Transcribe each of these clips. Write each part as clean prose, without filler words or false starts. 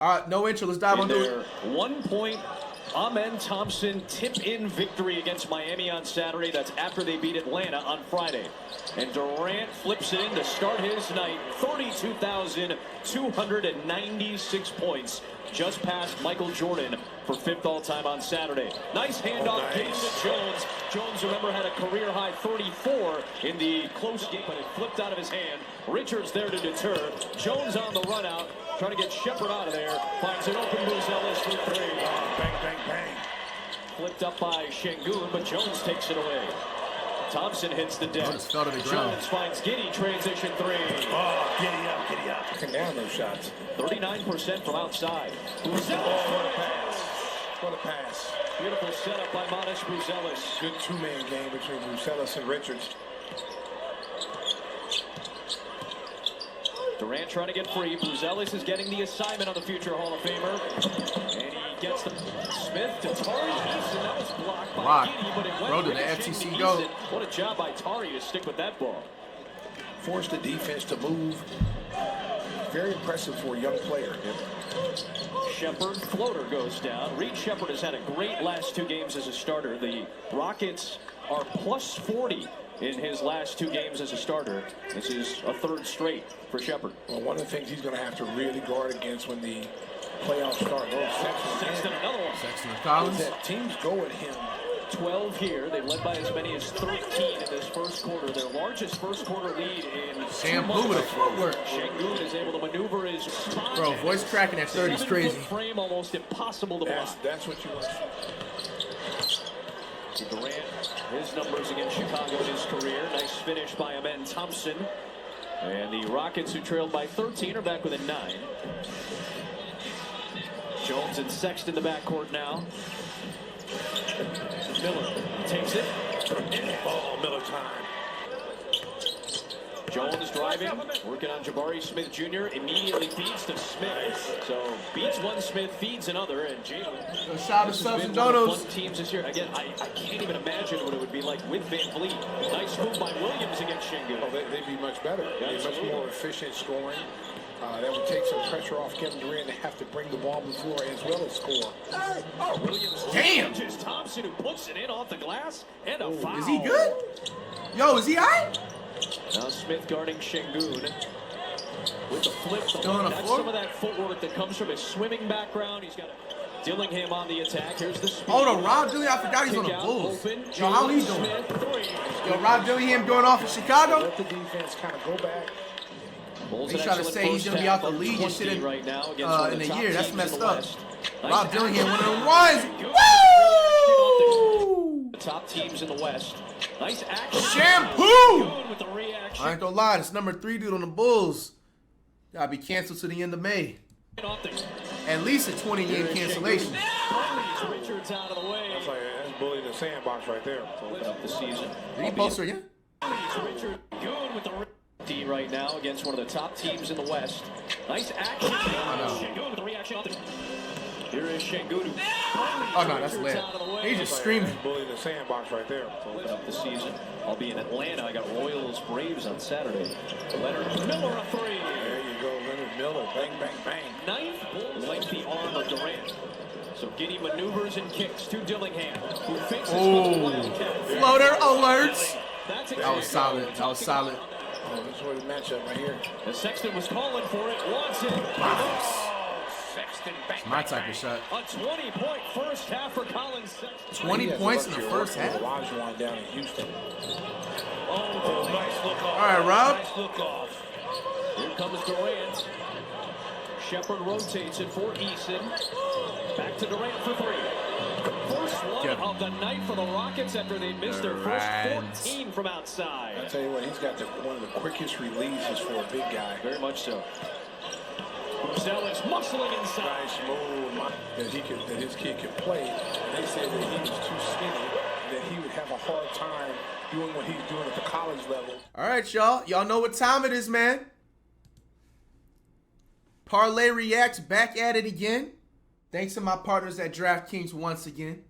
All right, no intro. Let's dive on their 1 point Amen Thompson tip-in victory against Miami on Saturday. That's after they beat Atlanta on Friday. And Durant flips it in to start his night. 32,296 points. Just past Michael Jordan for 5th all-time on Saturday. Nice handoff getting to Jones. Jones, remember, had a career-high 34 in the close game, but it flipped out of his hand. Richards there to deter. Jones on the run-out, trying to get Shepard out of there. Finds an open Ellis for 3. Bang, bang, bang. Flipped up by Şengün, but Jones takes it away. Thompson hits the deck. Jones finds Giddey, transition 3. Oh, giddy up, giddy up. Come down those shots. 39% from outside. What a pass. What a pass. Beautiful setup by Manas Buzelis. Good two-man game between Buzelis and Richards. Durant trying to get free. Buzelis is getting the assignment on the future Hall of Famer. And he gets the Smith to Tari Eason. That was blocked by Giddey, but it went to the FTC go. What a job by Tari to stick with that ball. Forced the defense to move. Very impressive for a young player. Shepard, floater goes down. Reed Shepard has had a great last 2 games as a starter. The Rockets are plus 40 in his last 2 games as a starter. This is a 3rd straight for Shepard. Well, one of the things he's going to have to really guard against when the playoffs start. Sexton, another one. Sexton and Collins. That teams go at him. 12 here. They've led by as many as 13 in this first quarter. Their largest first quarter lead in Shampoo with a footwork. Şengün is able to maneuver his Bro, voice cracking at 30 is crazy. Frame almost impossible to block. That's what you want. Durant, his numbers against Chicago in his career. Nice finish by Amen Thompson. And the Rockets, who trailed by 13, are back with a 9. Jones and Sexton in the backcourt now. Miller takes it. Oh, Miller time. Jones driving, working on Jabari Smith Jr. Immediately feeds to Smith. So beats one Smith, feeds another, and Jalen. Shout out to Subs and Donos. Teams this year. Again, I can't even imagine what it would be like with Van Vliet. Nice move by Williams against Şengün. Oh, they'd be much better. They'd be much more efficient scoring. That would take some pressure off Kevin Durant to have to bring the ball before as well as score. Oh, Williams. Damn. Thompson, who puts it in off the glass, and a foul. Is he good? Yo, is he all right? Now Smith guarding Şengün with the flip. That's some of that footwork that comes from his swimming background. He's got Dillingham on the attack. Here's the speed. Oh, no, Rob Dillingham. I forgot he's on the Bulls. Yo, how he doing? Yo, Rob Dillingham going off in Chicago? Let the defense kind of go back. He's trying to say he's going to be out the league and shit in a year. That's messed up. Rob Dillingham, one of them ones. Woo! The top teams in the West. Nice action. Shampoo! With the reaction. I ain't gonna lie, this number 3 dude on the Bulls gotta be canceled to the end of May. At least a 20-game cancellation. Richards out of the way. That's bully in the sandbox right there. Open up the season. Did he post her again? Richard Goon with the D right now against one of the top teams in the West. Nice action. Şengün with the reaction. Here is Şengün. Oh no, that's lit. He's just screaming. Bully in the sandbox right there. Open up the season. I'll be in Atlanta. I got Royals Braves on Saturday. Leonard Miller a 3. There you go, Leonard Miller. Bang, bang, bang. 9th Bull lengthy arm of Durant. So Giddey maneuvers and kicks to Dillingham, who fakes his floater alerts. That was solid. That was solid. Oh, this is where the matchup right here. The Sexton was calling for it. Wants it. Sexton back. My type of shot. A 20-point first half for Collins. 20 points in the first half? Olajuwon down in Houston. Oh, nice look off. All right, Rob. Nice look off. Here comes Durant. Shepard rotates it for Eason. Back to Durant for 3. First one of the night for the Rockets after they missed their first 14 from outside. I'll tell you what, he's got one of the quickest releases for a big guy. Very much so. Buzelis muscling inside. Nice move that his kid could play. They said that he was too skinny, that he would have a hard time doing what he's doing at the college level. All right, y'all. Y'all know what time it is, man. Parlay Reacts back at it again. Thanks to my partners at DraftKings once again.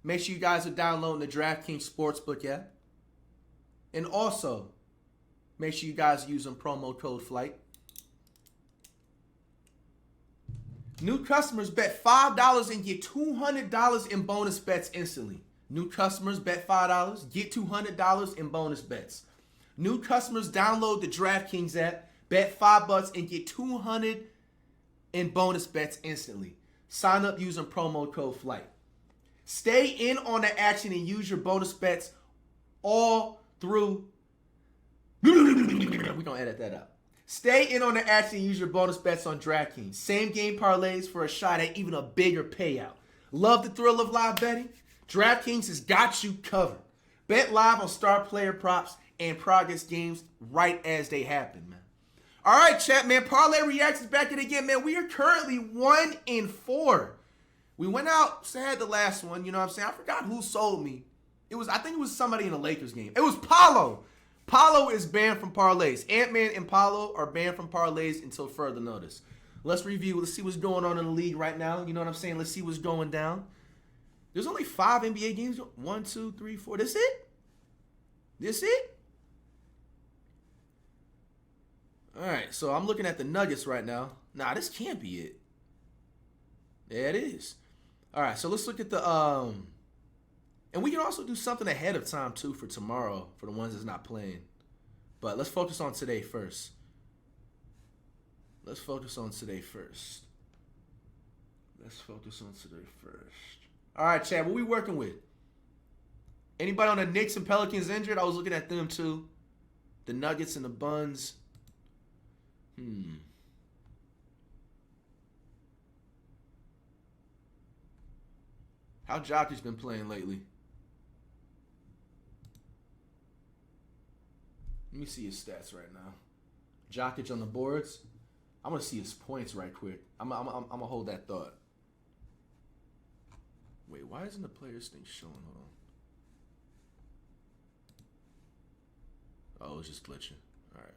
Make sure you guys are downloading the DraftKings Sportsbook app. And also, make sure you guys are using promo code FLIGHT. New customers bet $5 and get $200 in bonus bets instantly. New customers bet $5, get $200 in bonus bets. New customers download the DraftKings app, bet $5 and get $200 in bonus bets instantly. Sign up using promo code FLIGHT. Stay in on the action and use your bonus bets all through. We're going to edit that out. Stay in on the action and use your bonus bets on DraftKings. Same game parlays for a shot at even a bigger payout. Love the thrill of live betting? DraftKings has got you covered. Bet live on star player props and progress games right as they happen, man. All right, chat, man. Parlay Reacts is back in again, man. We are currently 1-4. We went out, sad the last one, you know what I'm saying? I forgot who sold me. I think it was somebody in the Lakers game. It was Paulo. Paulo is banned from parlays. Ant-Man and Paulo are banned from parlays until further notice. Let's review. Let's see what's going on in the league right now. You know what I'm saying? Let's see what's going down. There's only 5 NBA games. 1, 2, 3, 4. That's it? This it? All right, so I'm looking at the Nuggets right now. Nah, this can't be it. Yeah, it is. All right, so let's look at the and we can also do something ahead of time too for tomorrow for the ones that's not playing. But let's focus on today first. All right, Chad, what we working with? Anybody on the Knicks and Pelicans injured? I was looking at them too. The Nuggets and the Buns. How Jockey's been playing lately? Let me see his stats right now. Jokic on the boards. I'm gonna see his points right quick. I'm gonna hold that thought. Wait, why isn't the players thing showing? Hold on. Oh, it's just glitching. All right.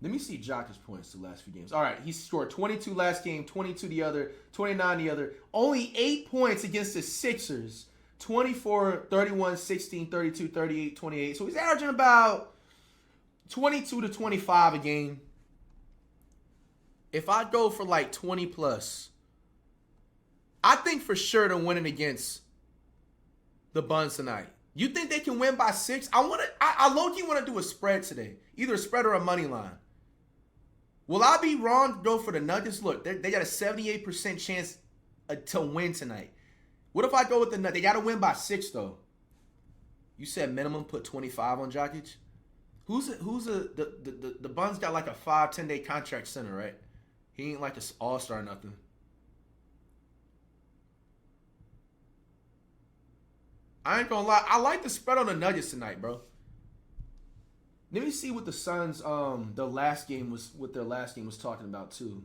Let me see Jokic's points the last few games. All right, he scored 22 last game, 22 the other, 29 the other. Only 8 points against the Sixers. 24, 31, 16, 32, 38, 28. So he's averaging about 22 to 25 a game. If I go for like 20 plus, I think for sure they're winning against the Buns tonight. You think they can win by 6? I low-key want to do a spread today. Either a spread or a money line. Will I be wrong to go for the Nuggets? Look, they got a 78% chance to win tonight. What if I go with the Nuggets? They got to win by 6, though. You said minimum put 25 on Jokic? The Buns got like a 5-10 day contract center, right? He ain't like an all-star or nothing. I ain't gonna lie. I like the spread on the Nuggets tonight, bro. Let me see what the Suns their last game was talking about too.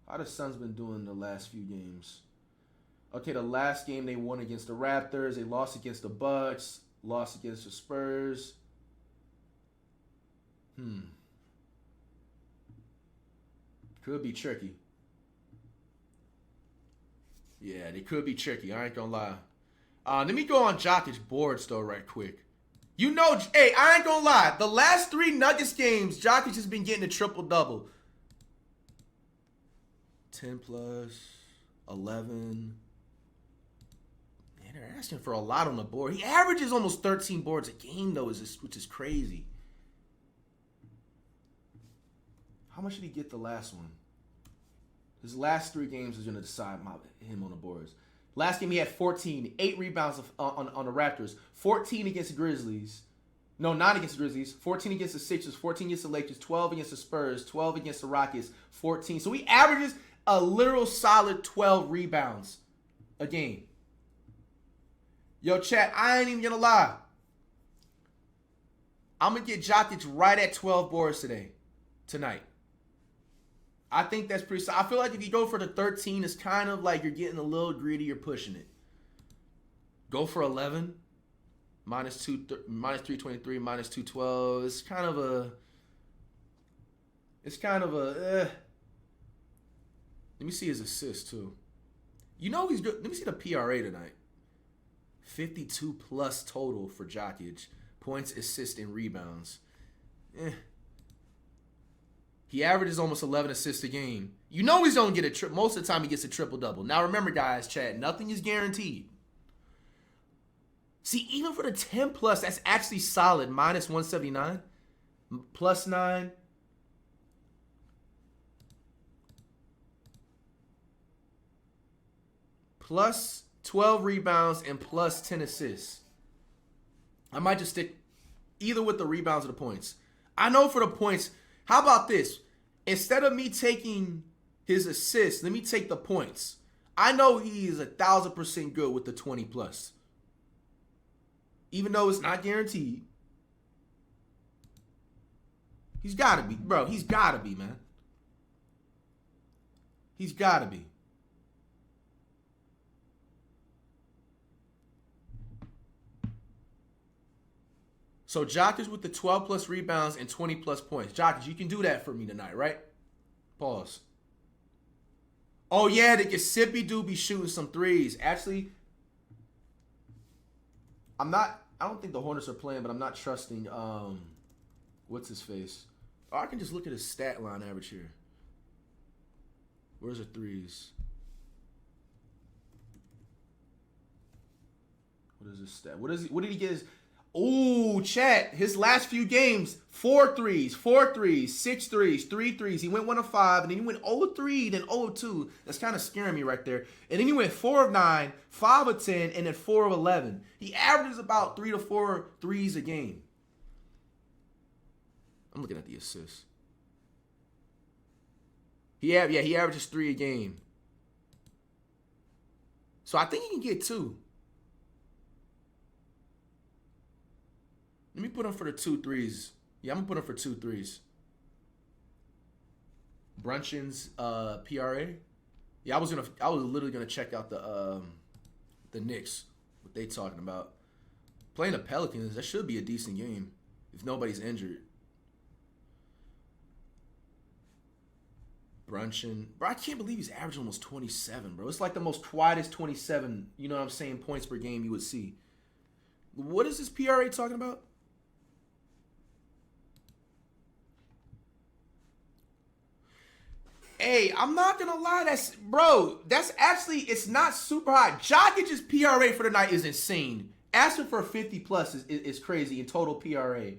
How the Suns been doing the last few games? Okay, the last game they won against the Raptors, they lost against the Bucks, lost against the Spurs. Could be tricky. Yeah, they could be tricky. I ain't gonna lie. Let me go on Jokic's boards though, right quick. You know, hey, I ain't gonna lie. The last 3 Nuggets games, Jokic has been getting a triple-double. 10 plus, 11. Man, they're asking for a lot on the board. He averages almost 13 boards a game, though, which is crazy. How much did he get the last one? His last 3 games is going to decide him on the boards. Last game he had 14, 8 rebounds on the Raptors, 14 against the Grizzlies. No, not against the Grizzlies. 14 against the Sixers, 14 against the Lakers, 12 against the Spurs, 12 against the Rockets, 14. So he averages a literal solid 12 rebounds a game. Yo, chat, I ain't even going to lie. I'm going to get Jokic right at 12 boards tonight. I think that's pretty solid. I feel like if you go for the 13, it's kind of like you're getting a little greedy. You're pushing it. Go for 11. Minus 323, minus 212. It's kind of a. Let me see his assists, too. You know he's good. Let me see the PRA tonight. 52 plus total for Jokic. Points, assists, and rebounds. He averages almost 11 assists a game. You know he's going to get most of the time he gets a triple-double. Now remember, guys, chat, nothing is guaranteed. See, even for the 10+, that's actually solid. Minus 179. Plus 9. Plus 12 rebounds and plus 10 assists. I might just stick either with the rebounds or the points. I know for the points, how about this? Instead of me taking his assists, let me take the points. I know he is 1,000% good with the 20+. Even though it's not guaranteed. He's got to be, bro. He's got to be, man. He's got to be. So Jokic with the 12+ rebounds and 20+ points. Jokic, you can do that for me tonight, right? Pause. Oh yeah, the Giuseppe dude be shooting some threes. Actually, I don't think the Hornets are playing, but I'm not trusting what's his face? Oh, I can just look at his stat line average here. Where's the threes? What is his stat? What did he get his? Ooh, chat. His last few games, 4 threes, 4 threes, 6 threes, 3 threes. He went 1 of 5, and then he went 0 of 3, then 0 of 2. That's kind of scaring me right there. And then he went 4 of 9, 5 of 10, and then 4 of 11. He averages about 3 to 4 threes a game. I'm looking at the assists. He averages 3 a game. So I think he can get 2. Let me put him for the 2 threes. Yeah, I'm gonna put him for 2 threes. Brunson's PRA. Yeah, I was literally gonna check out the Knicks, what they talking about. Playing the Pelicans, that should be a decent game if nobody's injured. Brunson, bro, I can't believe he's averaging almost 27, bro. It's like the most quietest 27, you know what I'm saying, points per game you would see. What is this PRA talking about? Hey, I'm not gonna lie, that's actually, it's not super high. Jokic's PRA for the night is insane. Asking for 50+ is crazy in total PRA.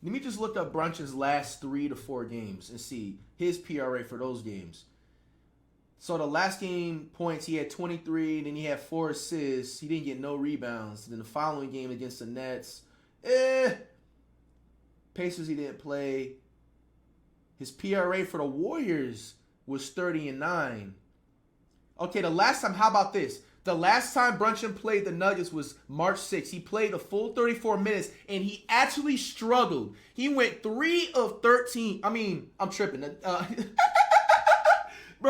Let me just look up Brunson's last 3 to 4 games and see his PRA for those games. So the last game points, he had 23, then he had 4 assists. He didn't get no rebounds. Then the following game against the Nets, Pacers he didn't play. His PRA for the Warriors was 30-9. Okay, the last time, how about this? The last time Brunson played the Nuggets was March 6th. He played a full 34 minutes, and he actually struggled. He went 3 of 13. I mean, I'm tripping. Bro,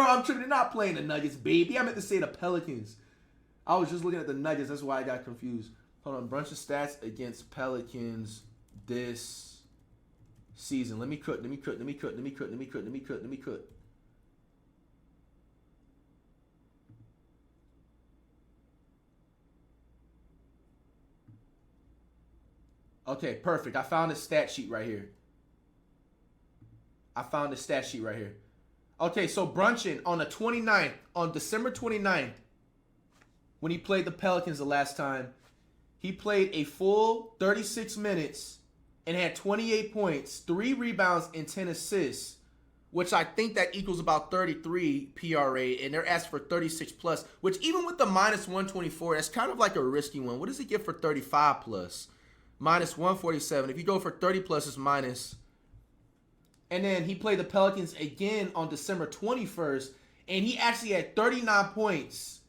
I'm tripping. They're not playing the Nuggets, baby. I meant to say the Pelicans. I was just looking at the Nuggets. That's why I got confused. Hold on. Brunson stats against Pelicans this season. Let me cut. Okay, perfect. I found the stat sheet right here. Okay, so Brunson on the 29th, on December 29th, when he played the Pelicans the last time, he played a full 36 minutes and had 28 points, 3 rebounds, and 10 assists, which I think that equals about 33 PRA, and they're asking for 36+, which even with the minus 124, that's kind of like a risky one. What does he get for 35+? Minus 147. If you go for 30+, it's minus. And then he played the Pelicans again on December 21st, and he actually had 39 points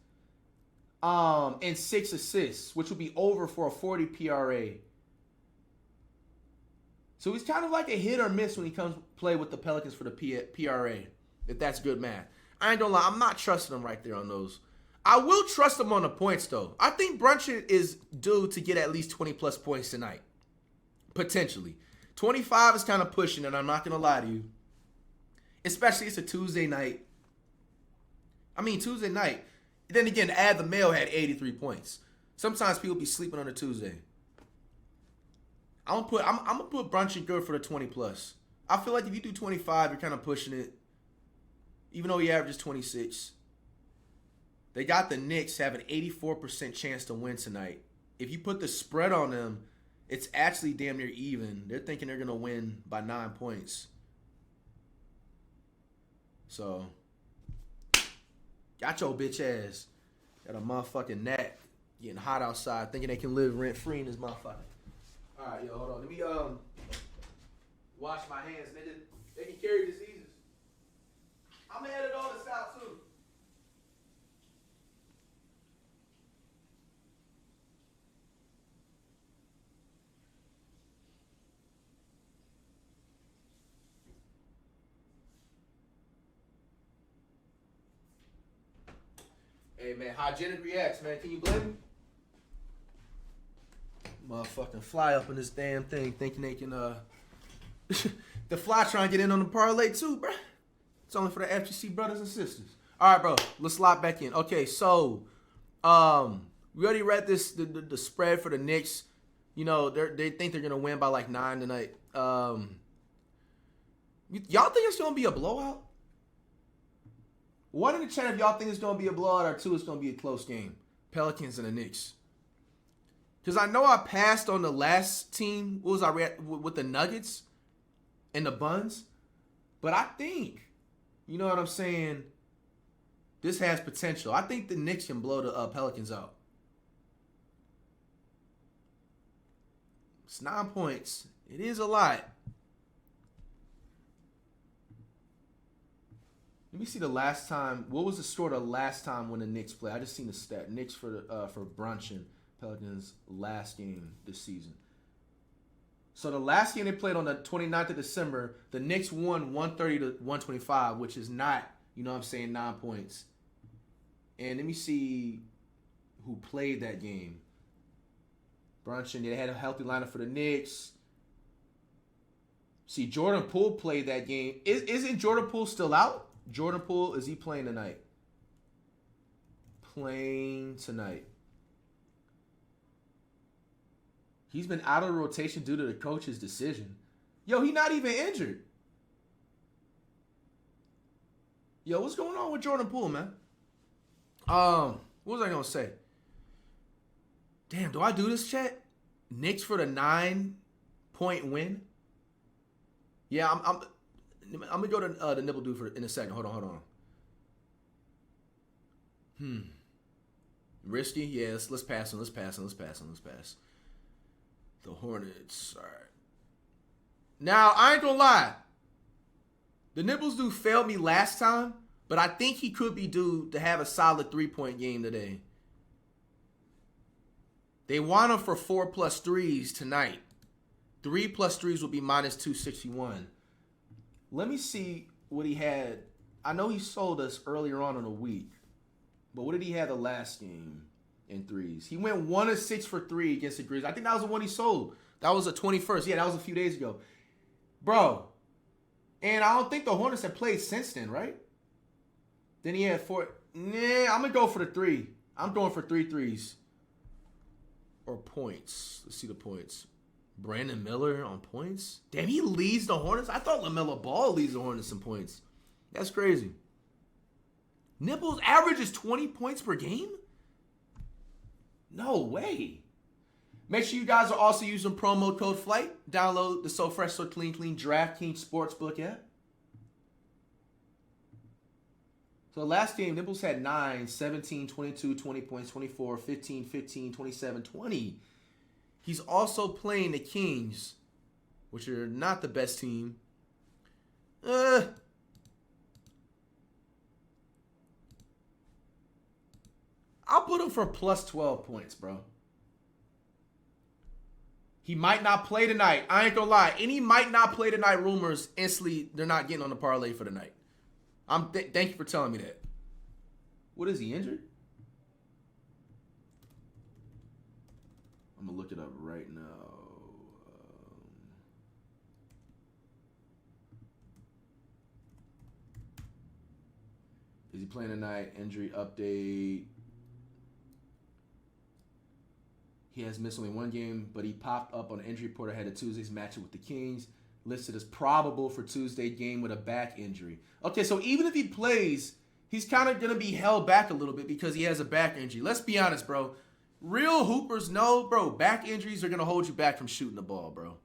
and 6 assists, which would be over for a 40 PRA. So he's kind of like a hit or miss when he comes play with the Pelicans for the PRA, if that's good math. I ain't gonna lie, I'm not trusting him right there on those. I will trust him on the points, though. I think Brunson is due to get at least 20+ points tonight. Potentially. 25 is kind of pushing it, I'm not going to lie to you. Especially it's a Tuesday night. I mean, Tuesday night. Then again, add the mail had 83 points. Sometimes people be sleeping on a Tuesday. I'm gonna put Brunson good for the 20+. I feel like if you do 25, you're kind of pushing it. Even though he averages 26. They got the Knicks have an 84% chance to win tonight. If you put the spread on them, it's actually damn near even. They're thinking they're going to win by 9 points. So, got your bitch ass. Got a motherfucking gnat getting hot outside, thinking they can live rent-free in this motherfucker. All right, yo, hold on. Let me wash my hands, nigga. They can carry diseases. I'm going to edit all this out, too. Hey, man, hygienic reacts, man. Can you blame me? Motherfucking fly up in this damn thing thinking they can, the fly trying to get in on the parlay, too, bruh. It's only for the FGC brothers and sisters. All right, bro. Let's slide back in. Okay, so, we already read this, the spread for the Knicks. You know, they think they're going to win by, like, 9 tonight. Y'all think it's going to be a blowout? One in the chat if y'all think it's going to be a blowout, or two, it's going to be a close game. Pelicans and the Knicks. Because I know I passed on the last team. What was I with the Nuggets and the Buns? But I think, you know what I'm saying, this has potential. I think the Knicks can blow the Pelicans out. It's 9 points. It is a lot. Let me see the last time. What was the score the last time when the Knicks played? I just seen the stat. Knicks for brunching Pelicans last game this season. So the last game they played on the 29th of December, the Knicks won 130 to 125, which is not, you know what I'm saying, 9 points. And let me see who played that game. Brunching, they had a healthy lineup for the Knicks. See, Jordan Poole played that game. Isn't Jordan Poole still out? Jordan Poole, is he playing tonight? Playing tonight. He's been out of the rotation due to the coach's decision. Yo, he not even injured. Yo, what's going on with Jordan Poole, man? What was I gonna say? Damn, do I do this, chat? Knicks for the 9-point win? Yeah, I'm gonna go to the nibble dude for in a second. Hold on. Risky? Yeah, let's pass on. Let's pass. The Hornets. All right. Now, I ain't gonna lie. The Nibbles dude failed me last time, but I think he could be due to have a solid 3-point game today. They want him for 4+ threes tonight. 3+ threes will be minus 261. Let me see what he had. I know he sold us earlier on in the week, but what did he have the last game in threes? He went 1 of 6 for 3 against the Grizzlies. I think that was the one he sold. That was the 21st. Yeah, that was a few days ago. Bro, and I don't think the Hornets have played since then, right? Then he had 4. Nah, I'm going to go for the 3. I'm going for 3 threes. Or points. Let's see the points. Brandon Miller on points? Damn, he leads the Hornets? I thought LaMelo Ball leads the Hornets in points. That's crazy. Nibbles averages 20 points per game? No way. Make sure you guys are also using promo code FLIGHT. Download the So Fresh, So Clean DraftKings Sportsbook app. So last game, Nibbles had 9, 17, 22, 20 points, 24, 15, 15, 27, 20. He's also playing the Kings, which are not the best team. I'll put him for plus 12 points, bro. He might not play tonight. I ain't gonna lie. Any might not play tonight rumors, instantly, they're not getting on the parlay for tonight. Thank you for telling me that. What is he, injured? I'm gonna look it up right now. Is he playing tonight? Injury update. He has missed only 1 game, but he popped up on the injury report ahead of Tuesday's matchup with the Kings. listed as probable for Tuesday game with a back injury. Okay, so even if he plays, he's kind of going to be held back a little bit because he has a back injury. Let's be honest, bro. Real hoopers know, bro, back injuries are going to hold you back from shooting the ball, bro.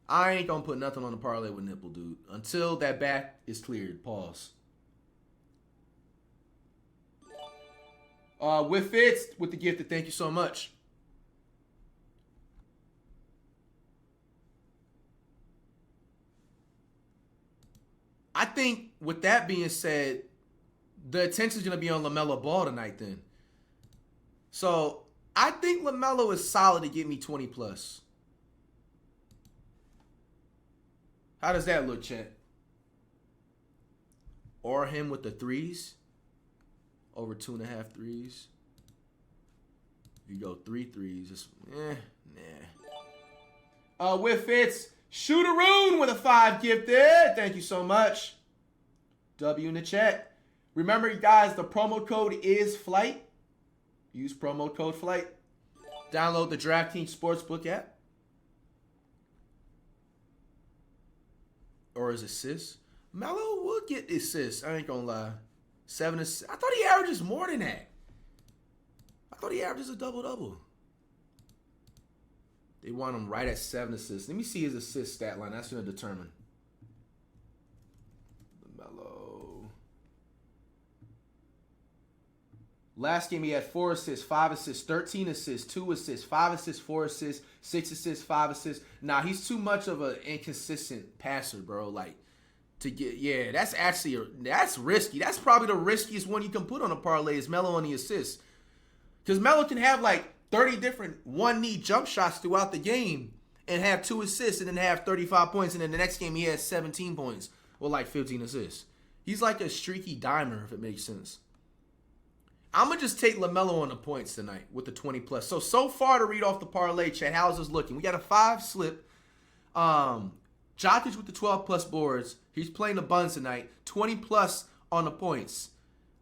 I ain't going to put nothing on the parlay with nipple, dude, until that back is cleared. Pause. With Fitz, with the gifted, thank you so much. I think with that being said, the attention is going to be on LaMelo Ball tonight then. So I think LaMelo is solid to get me 20 plus. How does that look, Chet? Or him with the threes? Over 2.5 threes. If you go 3 threes, it's nah. With Fitz, Shootaroon with a 5 gifted. Thank you so much. W in the chat. Remember, you guys, the promo code is FLIGHT. Use promo code FLIGHT. Download the DraftKings Sportsbook app. Or is it assists? Melo will get assists. I ain't gonna lie. 7 assists. I thought he averages more than that. I thought he averages a double-double. They want him right at 7 assists. Let me see his assist stat line. That's going to determine. Melo. Last game he had 4 assists, 5 assists, 13 assists, 2 assists, 5 assists, 4 assists, 6 assists, 5 assists. Nah, he's too much of an inconsistent passer, bro. Like, to get, yeah, that's actually, that's risky. That's probably the riskiest one you can put on a parlay is Melo on the assists. Because Melo can have like 30 different one-knee jump shots throughout the game and have 2 assists and then have 35 points. And then the next game he has 17 points or like 15 assists. He's like a streaky dimer, if it makes sense. I'm going to just take LaMelo on the points tonight with the 20 plus. So far to read off the parlay, chat, how's this looking? We got a 5 slip. Jokic with the 12 plus boards. He's playing the Buns tonight. 20 plus on the points.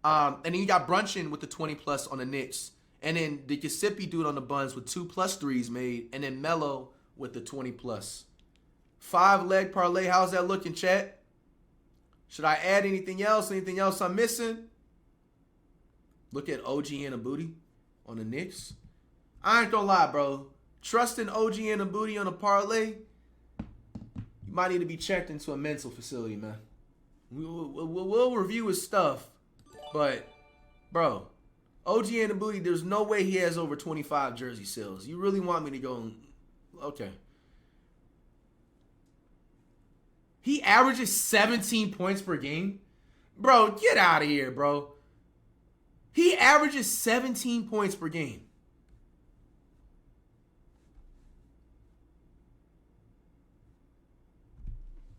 And then you got Brunson with the 20 plus on the Knicks. And then the Giuseppe dude on the Buns with 2 plus threes made. And then Melo with the 20 plus. 5-leg parlay. How's that looking, chat? Should I add anything else? Anything else I'm missing? Look at OG and a booty on the Knicks. I ain't gonna lie, bro. Trusting OG and a booty on a parlay, you might need to be checked into a mental facility, man. We'll review his stuff. But, bro, OG and the booty, there's no way he has over 25 jersey sales. You really want me to go and... Okay. He averages 17 points per game? Bro, get out of here, bro. He averages 17 points per game.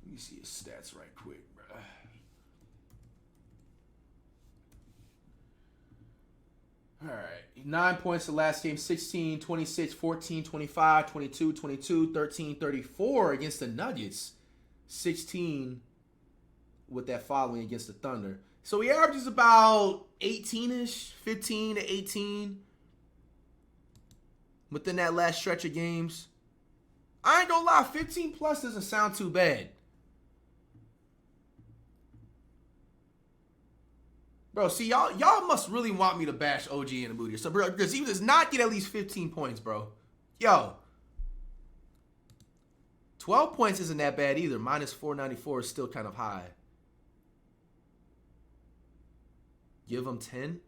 Let me see his stats right quick, bro. All right. 9 points the last game. 16, 26, 14, 25, 22, 22, 13, 34 against the Nuggets. 16 with that following against the Thunder. So he averages about 18-ish, 15 to 18 within that last stretch of games. I ain't gonna lie, 15 plus doesn't sound too bad. Bro, see, y'all must really want me to bash OG in the booty. So, bro, because he does not get at least 15 points, bro. Yo. 12 points isn't that bad either. Minus 494 is still kind of high. Give him 10.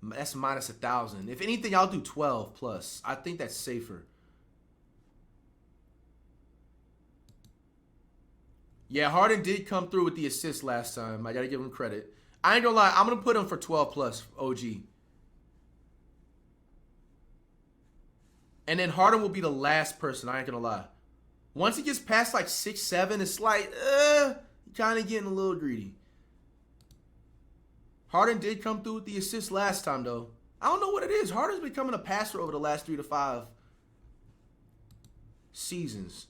That's minus 1,000. If anything, I'll do 12 plus. I think that's safer. Yeah, Harden did come through with the assist last time. I got to give him credit. I ain't gonna lie. I'm going to put him for 12 plus, OG. And then Harden will be the last person. I ain't going to lie. Once he gets past like 6, 7, it's like, kind of getting a little greedy. Harden did come through with the assist last time, though. I don't know what it is. Harden's becoming a passer over the last 3 to 5 seasons.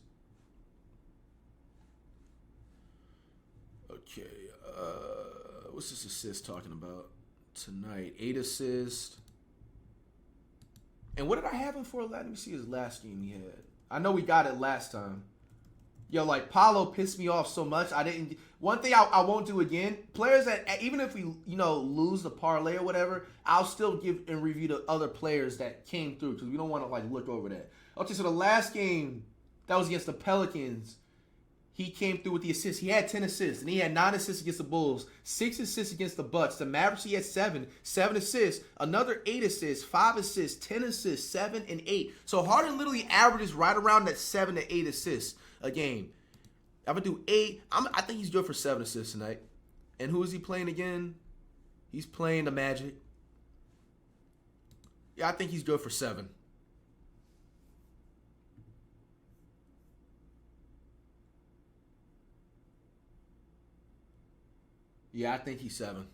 Okay. What's this assist talking about tonight? 8 assists. And what did I have him for? Let me see his last game he had. I know we got it last time. Yo, like, Paulo pissed me off so much. One thing I won't do again, players that, even if we, lose the parlay or whatever, I'll still give and review the other players that came through because we don't want to, like, look over that. Okay, so the last game, that was against the Pelicans. He came through with the assists. He had 10 assists, and he had 9 assists against the Bulls, 6 assists against the Bucks. The Mavericks, he had 7 assists, another 8 assists, 5 assists, 10 assists, 7 and 8. So Harden literally averages right around that 7 to 8 assists a game. I'm going to do 8. I think he's good for 7 assists tonight. And who is he playing again? He's playing the Magic. Yeah, I think he's good for 7. Yeah, I think he's 7.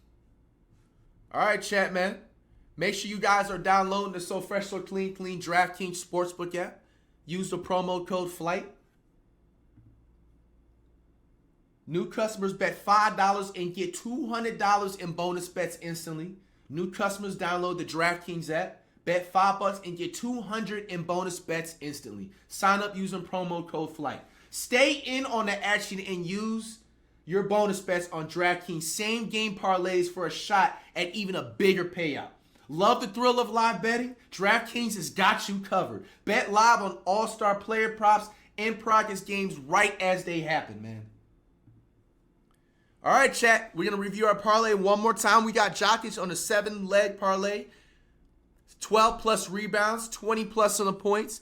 All right, chat, man. Make sure you guys are downloading the So Fresh, So Clean DraftKings Sportsbook app. Use the promo code FLIGHT. New customers bet $5 and get $200 in bonus bets instantly. New customers download the DraftKings app. Bet $5 and get $200 in bonus bets instantly. Sign up using promo code FLIGHT. Stay in on the action and use your bonus bets on DraftKings same game parlays for a shot at even a bigger payout. Love the thrill of live betting? DraftKings has got you covered. Bet live on all-star player props and progress games right as they happen, man. All right, chat. We're going to review our parlay one more time. We got Jokic on a 7-leg parlay. 12 plus rebounds, 20 plus on the points.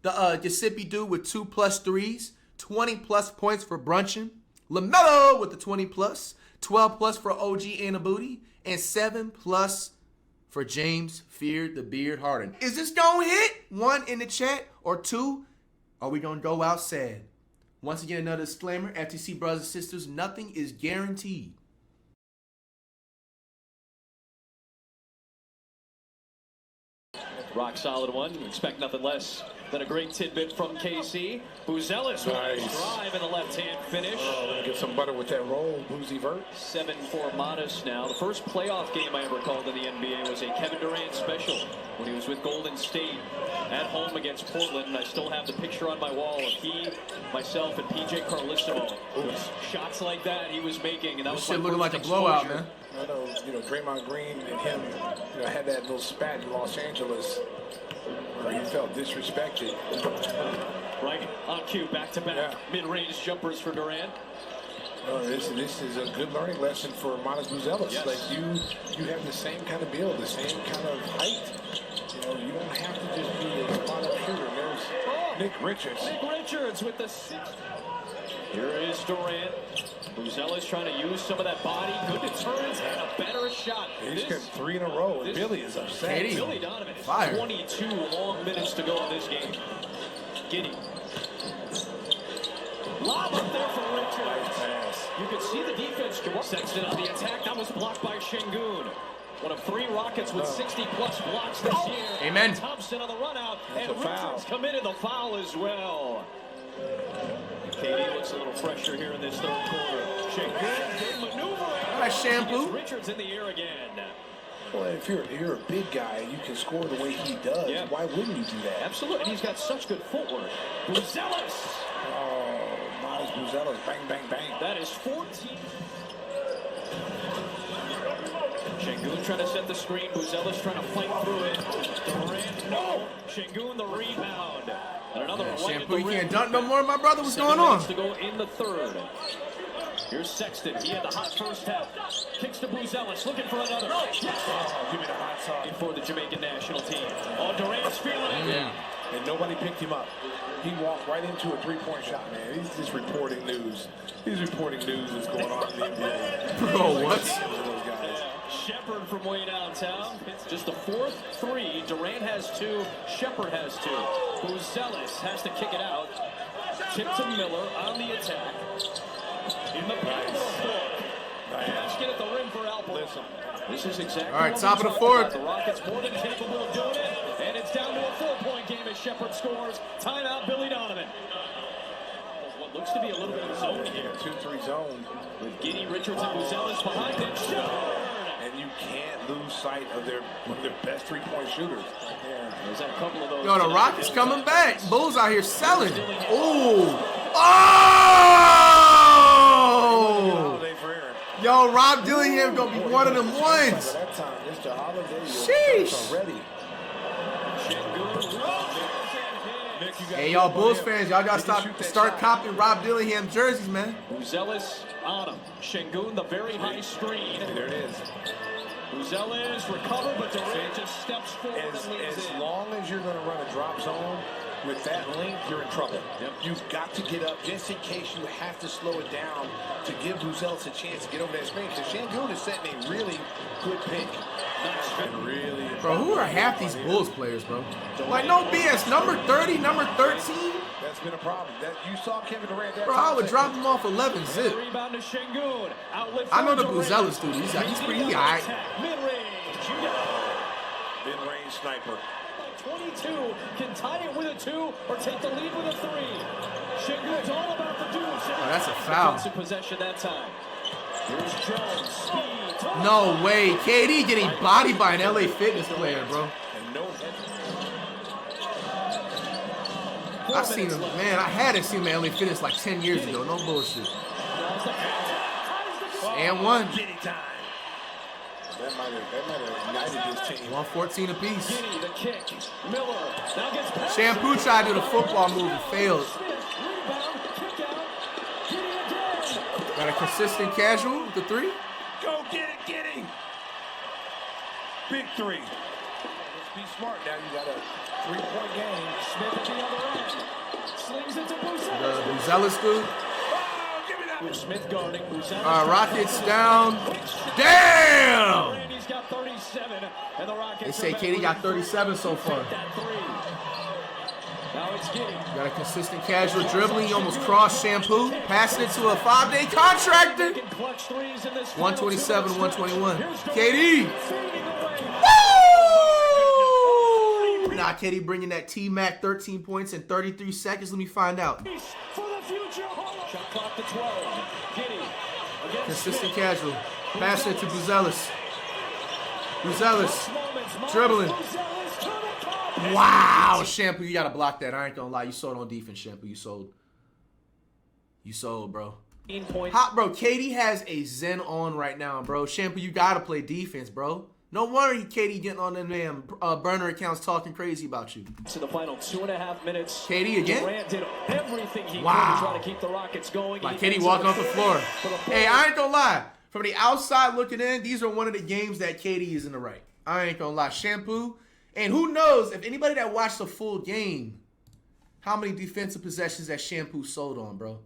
The Giuseppe dude with 2 plus threes, 20 plus points for Brunson. LaMelo with the 20 plus, 12 plus for OG Anunoby, and 7 plus for James Feared the Beard Harden. Is this going to hit? 1 in the chat, or 2? Are we going to go out sad? Once again, another disclaimer, FTC brothers and sisters, nothing is guaranteed. Rock solid one. Expect nothing less than a great tidbit from KC. Buzelis Nice. drive in the left-hand finish. Oh, gonna get some butter with that roll, Boozy Vert. 7 for Modest now. The first playoff game I ever called in the NBA was a Kevin Durant special when he was with Golden State at home against Portland. And I still have the picture on my wall of he, myself, and PJ Carlissimo. Shots like that he was making, and that was Shit my looking first like a blowout, exposure. man. I know, Draymond Green and him, had that little spat in Los Angeles where he felt disrespected. Right on cue, back-to-back Yeah. mid-range jumpers for Durant. This is a good learning lesson for Modest Buzelis. Yes. Like you have the same kind of build, the same kind of height. You don't have to just be a spot-up shooter. There's Nick Richards. Nick Richards with the 6. Here is Durant. Buzelis trying to use some of that body. Good deterrence and a better shot. He's got 3 in a row, and Billy is upset. Katie. Billy Donovan has Fire. 22 long minutes to go in this game. Giddy. Lob up there for Richards. Nice pass. You can see the defense. Sexton on the attack. That was blocked by Şengün. One of 3 Rockets with 60-plus blocks this year. Amen. Thompson on the run-out. That's And a foul. Richards committed the foul as well. KD looks a little fresher here in this third quarter. Şengün, good maneuver. Nice shampoo. Richards in the air again. Well, if you're a big guy and you can score the way he does, Yeah. why wouldn't you do that? Absolutely, and he's got such good footwork. Buzelis. Oh, Miles Buzelis, bang, bang, bang. That is 14. Şengün trying to set the screen. Buzelis trying to fight through it. Durant, no. Şengün the rebound. And another right at Shampoo, the you rim. can't dunk no more, my brother. What's 7 going on? minutes to go in the third. Here's Sexton. He had the hot first half. Kicks to Buzelis, looking for another. Yes! Oh, give me the hot sauce. For the Jamaican national team. Oh, Durant's feeling it. And nobody picked him up. He walked right into a three-point shot, man. He's just reporting news. He's reporting news that's going on in the NBA. Bro, what? Those guys. Shepard from way downtown. It's just the 4th 3. Durant has 2. Shepard has 2. Buzelis has to kick it out. Tip to Miller on the attack. In the back of the fourth. Basket at the rim for Alperen. Listen. This is exactly All right, what top we of the talked fourth. about. The Rockets more than capable of doing it. And it's down to a 4-point game as Shepard scores. Timeout, Billy Donovan. What looks to be a little bit of a zone here. 2-3 zone. With Giddy, Richards, and Buzelis behind it. Shepard! And you can't lose sight of one of their best three-point shooters. Yeah. There's a couple of those. Yo, the Rockets coming back. Bulls out here selling. Ooh. Oh! Holiday for Aaron. Yo, Rob Dillingham gonna be one of them ones. That time, Mr. Holiday Sheesh. already. Hey, y'all Bulls fans, y'all gotta start copying Rob Dillingham jerseys, man. Uzelis on him. Şengün, the very high screen. There it is. Uzelis recovered, but Durant just steps forward and leaves As in. long as you're going to run a drop zone with that length, you're in trouble. Yep. You've got to get up just in case you have to slow it down to give Uzelis a chance to get over that screen. Because Şengün is setting a really good pick. Really. Bro, who are half these Bulls players, bro? Like, no BS. Number 30, number 13. That's been a problem. That you saw Kevin Durant. That Bro, I would drop him off 11 zip. Rebound to Şengün. Outlet I know the for Durant. Uzelis dude. He's pretty all right. Mid-range. Mid-range sniper. 22 can tie it with a 2 or take the lead with a 3. Şengün's all about the deuce. Oh, that's a foul. Defensive possession that time. Here's Jones. Speed. No way. KD getting bodied by an LA Fitness player, bro. And no. I seen him, man. I had to see him at LA Fitness like 10 years ago. No bullshit. And one. Giddy time. That might have ignited this team. 114 apiece. Giddy, the kick. Miller now gets past. Shampoo tried to do the football move and failed. Smith, rebound, kick out. Giddy again. Got a consistent casual with the 3. Go get it, Giddy. Big 3. Let's be smart now. You got a 3-point game. Smith at the other end. Slings it to Uzelis. The Uzelis dude. Oh, give me that. Smith guarding. Uzelis. Rockets down. Damn! Randy's got 37, and the Rockets. They say are KD got 37 so far. that 3. Now it's Giddy. Got a consistent casual dribbling. He almost crossed Shampoo. Passing it to a 5-day contractor. Making clutch threes in this 127, final 121. Here's KD. fading away. Woo! Nah, KD bringing that T-Mac 13 points in 33 seconds. Let me find out. For the future. Shot clock to 12. Giddy. against Consistent Smith. casual. Passing it to Uzelis. Uzelis. Moments, Dribbling. Uzelis to the cup. Wow, Shampoo, you gotta block that. I ain't gonna lie. You sold on defense, Shampoo. You sold. You sold, bro. 15 points. Hot, bro. KD has a Zen on right now, bro. Shampoo, you gotta play defense, bro. No wonder KD getting on them damn burner accounts talking crazy about you. To the final 2.5 minutes. KD again? Durant did everything he Wow. could to try to keep the Rockets going. Like He KD ends walking up off the floor. for the Hey, I ain't gonna lie. From the outside looking in, these are one of the games that KD is in the right. I ain't gonna lie. Shampoo. And who knows, if anybody that watched the full game, how many defensive possessions that Shampoo sold on, bro.